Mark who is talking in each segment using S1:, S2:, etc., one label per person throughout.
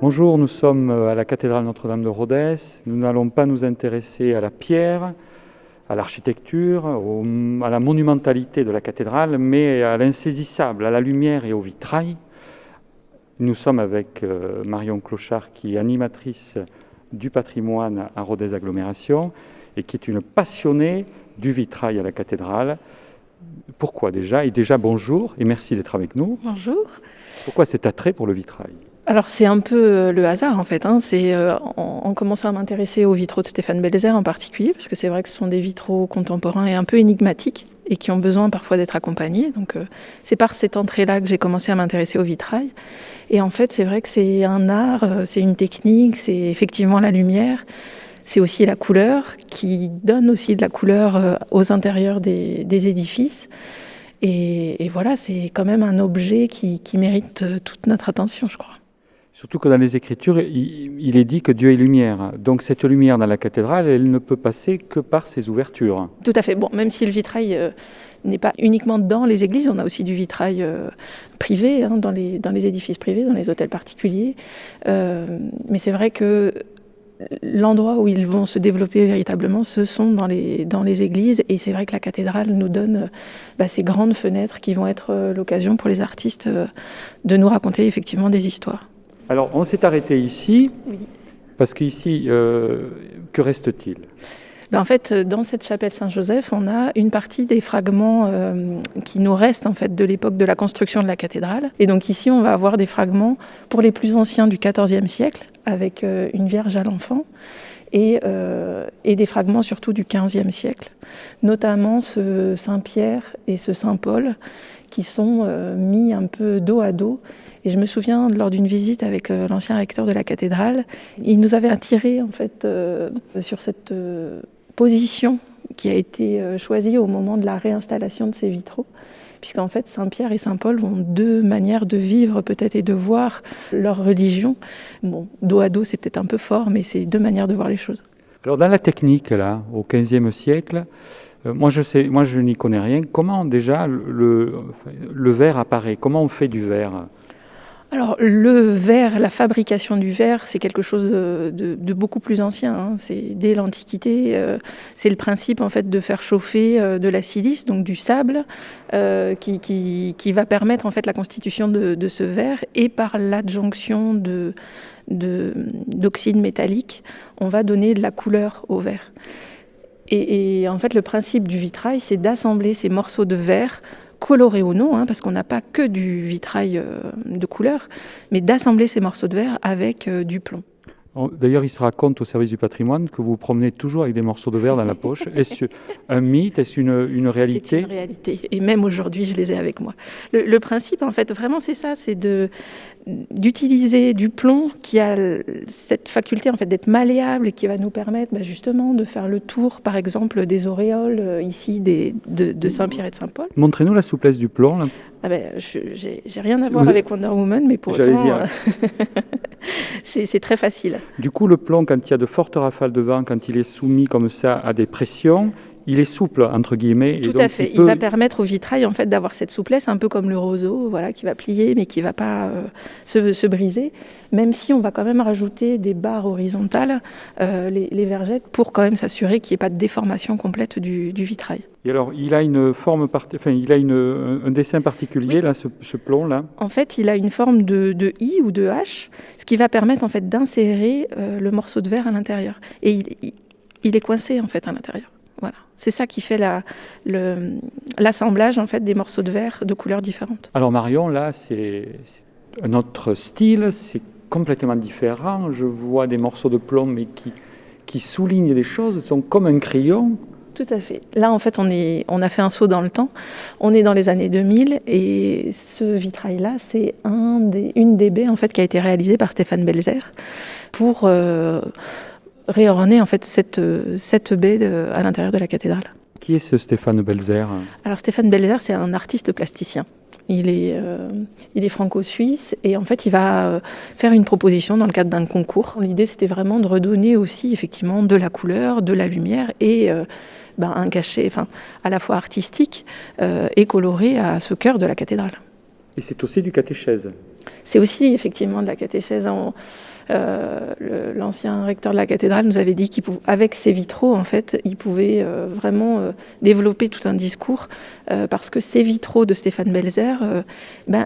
S1: Bonjour, nous sommes à la cathédrale Notre-Dame de Rodez. Nous n'allons pas nous intéresser à la pierre, à l'architecture, à la monumentalité de la cathédrale, mais à l'insaisissable, à la lumière et au vitrail. Nous sommes avec Marion Clochard, qui est animatrice du patrimoine à Rodez Agglomération et qui est une passionnée du vitrail à la cathédrale. Pourquoi déjà? Et déjà bonjour et merci d'être avec nous.
S2: Bonjour.
S1: Pourquoi cet attrait pour le vitrail?
S2: Alors c'est un peu le hasard en fait, C'est en commençant à m'intéresser aux vitraux de Stéphane Belzer en particulier, parce que c'est vrai que ce sont des vitraux contemporains et un peu énigmatiques et qui ont besoin parfois d'être accompagnés. Donc c'est par cette entrée-là que j'ai commencé à m'intéresser au vitrail. Et en fait c'est vrai que c'est un art, c'est une technique, c'est effectivement la lumière, c'est aussi la couleur qui donne aussi de la couleur aux intérieurs des édifices. Et voilà, c'est quand même un objet qui mérite toute notre attention, je crois.
S1: Surtout que dans les Écritures, il est dit que Dieu est lumière. Donc cette lumière dans la cathédrale, elle ne peut passer que par ses ouvertures.
S2: Tout à fait. Bon, même si le vitrail n'est pas uniquement dans les églises, on a aussi du vitrail privé, dans les édifices privés, dans les hôtels particuliers. Mais c'est vrai que l'endroit où ils vont se développer véritablement, ce sont dans les églises. Et c'est vrai que la cathédrale nous donne ces grandes fenêtres qui vont être l'occasion pour les artistes de nous raconter effectivement des histoires.
S1: Alors, on s'est arrêté ici,
S2: Oui.
S1: Parce qu'ici, que reste-t-il?
S2: En fait, dans cette chapelle Saint-Joseph, on a une partie des fragments qui nous restent en fait, de l'époque de la construction de la cathédrale. Et donc ici, on va avoir des fragments pour les plus anciens du XIVe siècle, avec une Vierge à l'enfant, et des fragments surtout du XVe siècle, notamment ce Saint-Pierre et ce Saint-Paul, qui sont mis un peu dos à dos. Et je me souviens, lors d'une visite avec l'ancien recteur de la cathédrale, il nous avait attiré en fait, sur cette position qui a été choisie au moment de la réinstallation de ces vitraux, puisqu'en fait Saint-Pierre et Saint-Paul ont deux manières de vivre peut-être et de voir leur religion. Bon, dos à dos c'est peut-être un peu fort, mais c'est deux manières de voir les choses.
S1: Alors dans la technique, là, au XVe siècle, moi je n'y connais rien. Comment déjà le verre apparaît? Comment on fait du verre?
S2: Alors le verre, la fabrication du verre, c'est quelque chose de beaucoup plus ancien. C'est dès l'Antiquité. C'est le principe en fait de faire chauffer de la silice, donc du sable, qui va permettre en fait la constitution de ce verre, et par l'adjonction d'oxyde métallique, on va donner de la couleur au verre. Et en fait le principe du vitrail, c'est d'assembler ces morceaux de verre, coloré ou non, parce qu'on n'a pas que du vitrail de couleur, mais d'assembler ces morceaux de verre avec du plomb.
S1: D'ailleurs, il se raconte au service du patrimoine que vous vous promenez toujours avec des morceaux de verre dans la poche. Est-ce un mythe? Est-ce une réalité?
S2: C'est une réalité, et même aujourd'hui, je les ai avec moi. Le principe, en fait, vraiment, c'est ça, c'est d'utiliser du plomb qui a cette faculté, en fait, d'être malléable et qui va nous permettre, justement, de faire le tour, par exemple, des auréoles, ici, de Saint-Pierre et de Saint-Paul.
S1: Montrez-nous la souplesse du plomb, là.
S2: J'ai rien à voir avec Wonder Woman, mais pour autant, c'est très facile.
S1: Du coup, le plomb, quand il y a de fortes rafales de vent, quand il est soumis comme ça à des pressions, il est souple, entre guillemets.
S2: Tout à fait. Il va permettre au vitrail en fait, d'avoir cette souplesse, un peu comme le roseau, qui va plier, mais qui ne va pas se briser, même si on va quand même rajouter des barres horizontales, les vergettes, pour quand même s'assurer qu'il n'y ait pas de déformation complète du vitrail.
S1: Et alors, il a une forme, il a un dessin particulier, oui. Là, ce plomb-là.
S2: En fait, il a une forme de I ou de H, ce qui va permettre en fait d'insérer le morceau de verre à l'intérieur. Et il est coincé en fait à l'intérieur. Voilà. C'est ça qui fait l'assemblage en fait des morceaux de verre de couleurs différentes.
S1: Alors Marion, là, c'est un autre style, c'est complètement différent. Je vois des morceaux de plomb mais qui soulignent des choses, sont comme un crayon.
S2: Tout à fait. Là, en fait, on a fait un saut dans le temps. On est dans les années 2000 et ce vitrail-là, c'est une des baies en fait, qui a été réalisée par Stéphane Belzer pour réorner en fait, cette baie à l'intérieur de la cathédrale.
S1: Qui est ce Stéphane Belzer?
S2: Alors Stéphane Belzer, c'est un artiste plasticien. Il est franco-suisse et en fait il va faire une proposition dans le cadre d'un concours. L'idée c'était vraiment de redonner aussi effectivement de la couleur, de la lumière et un cachet à la fois artistique et coloré à ce cœur de la cathédrale.
S1: Et c'est aussi du catéchèse.
S2: C'est aussi effectivement de la catéchèse. L'ancien recteur de la cathédrale nous avait dit qu'avec ces vitraux, en fait, il pouvait vraiment développer tout un discours parce que ces vitraux de Stéphane Belzer,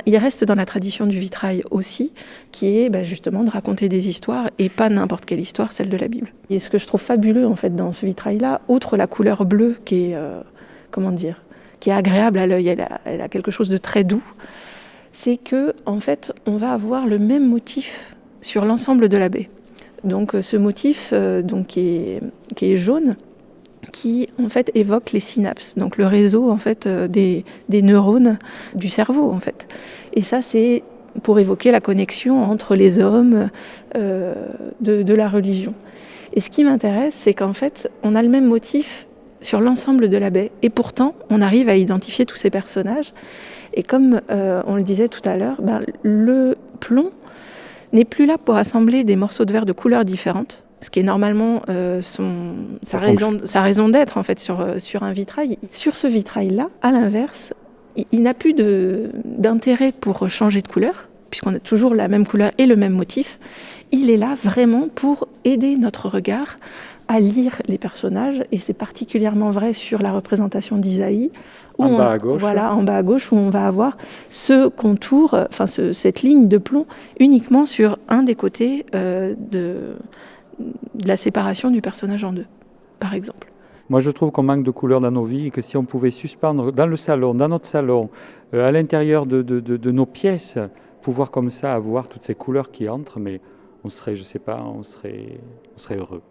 S2: ils restent dans la tradition du vitrail aussi, qui est justement de raconter des histoires et pas n'importe quelle histoire, celle de la Bible. Et ce que je trouve fabuleux en fait dans ce vitrail-là, outre la couleur bleue qui est, qui est agréable à l'œil, elle a quelque chose de très doux, c'est que en fait, on va avoir le même motif sur l'ensemble de la baie. Donc ce motif qui est jaune, qui en fait évoque les synapses, donc le réseau en fait des neurones du cerveau en fait. Et ça c'est pour évoquer la connexion entre les hommes de la religion. Et ce qui m'intéresse, c'est qu'en fait on a le même motif sur l'ensemble de la baie, et pourtant on arrive à identifier tous ces personnages. Et comme on le disait tout à l'heure, le plomb n'est plus là pour assembler des morceaux de verre de couleurs différentes, ce qui est normalement sa raison d'être en fait sur un vitrail. Sur ce vitrail-là, à l'inverse, il n'a plus d'intérêt pour changer de couleur, puisqu'on a toujours la même couleur et le même motif. Il est là vraiment pour aider notre regard à lire les personnages, et c'est particulièrement vrai sur la représentation d'Isaïe,
S1: en bas à gauche.
S2: Voilà, en bas à gauche, où on va avoir ce contour, cette ligne de plomb uniquement sur un des côtés de la séparation du personnage en deux, par exemple.
S1: Moi, je trouve qu'on manque de couleurs dans nos vies et que si on pouvait suspendre dans notre salon, à l'intérieur de nos pièces, pouvoir comme ça avoir toutes ces couleurs qui entrent, mais on serait, je sais pas, on serait heureux.